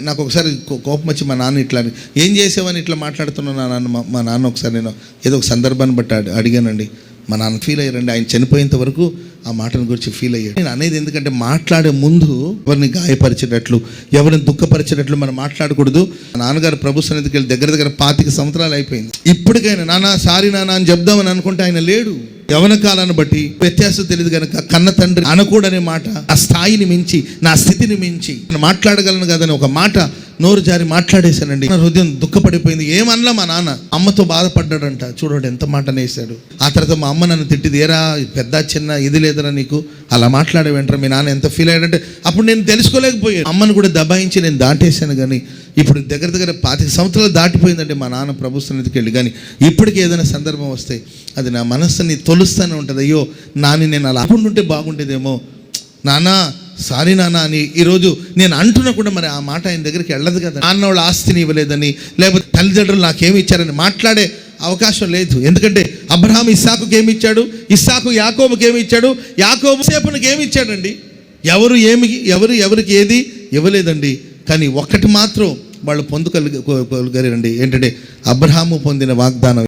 నాకు ఒకసారి కోపం వచ్చి మా నాన్న ఇట్లా ఏం చేసావని ఇట్లా మాట్లాడుతున్నాను నాన్న. మా నాన్న ఒకసారి నేను ఏదో ఒక సందర్భాన్ని బట్టి అడిగానండి. మా నాన్న ఫీల్ అయ్యారండి. ఆయన చనిపోయేంత వరకు ఆ మాటను గురించి ఫీల్ అయ్యాడు. నేను అనేది ఎందుకంటే మాట్లాడే ముందు ఎవరిని గాయపరిచేటట్లు, ఎవరిని దుఃఖపరిచేటట్లు మనం మాట్లాడకూడదు. నాన్నగారు ప్రభు సన్నిధికి వెళ్ళి దగ్గర 25 సంవత్సరాలు అయిపోయింది. ఇప్పటికైనా నాన్న సారీ నాన్న అని చెప్దామని అనుకుంటే ఆయన లేడు. యవన కాలాన్ని బట్టి వ్యత్యాసం తెలియదు కనుక కన్న తండ్రి అనకూడనే మాట ఆ స్థాయిని మించి, నా స్థితిని మించి మాట్లాడగలను కదని ఒక మాట నోరు జారి మాట్లాడేశానండి. నా హృదయం దుఃఖపడిపోయింది. ఏమనలా మా నాన్న అమ్మతో బాధపడ్డాడంట. చూడండి ఎంత మాట అనేసాడు. ఆ తర్వాత మా అమ్మ నన్ను తిట్టిది, ఏరా పెద్ద చిన్న ఇది లేదరా నీకు, అలా మాట్లాడే వెంటనే మీ నాన్న ఎంత ఫీల్ అయ్యాడంటే అప్పుడు నేను తెలుసుకోలేకపోయాను. అమ్మను కూడా దబాయించి నేను దాటేశాను. కానీ ఇప్పుడు దగ్గర 25 సంవత్సరాలు దాటిపోయిందండి మా నాన్న ప్రభు సన్నిధికి వెళ్ళి. కానీ ఇప్పటికీ ఏదైనా సందర్భం వస్తే అది నా మనస్సుని తొలుస్తూనే ఉంటుంది. అయ్యో నాని నేను అలా అనుకుంటుంటే బాగుండేదేమో, నాన్న సారీ నాన్న అని ఈరోజు నేను అంటున్నా కూడా మరి ఆ మాట ఆయన దగ్గరికి వెళ్ళదు కదా. నాన్న వాళ్ళు ఆస్తిని ఇవ్వలేదని, లేకపోతే తల్లిదండ్రులు నాకేమి ఇచ్చారని మాట్లాడే అవకాశం లేదు. ఎందుకంటే అబ్రహాం ఇస్సాకుకి ఏమి ఇచ్చాడు, ఇస్సాకు యాకోబుకి ఏమి ఇచ్చాడు, యాకోబు యోసేపుకి ఏమి ఇచ్చాడండి. ఎవరికి ఏది ఇవ్వలేదండి. కానీ ఒక్కటి మాత్రం వాళ్ళు పొందుకోగలిగారండి. ఏంటంటే అబ్రహాము పొందిన వాగ్దానం.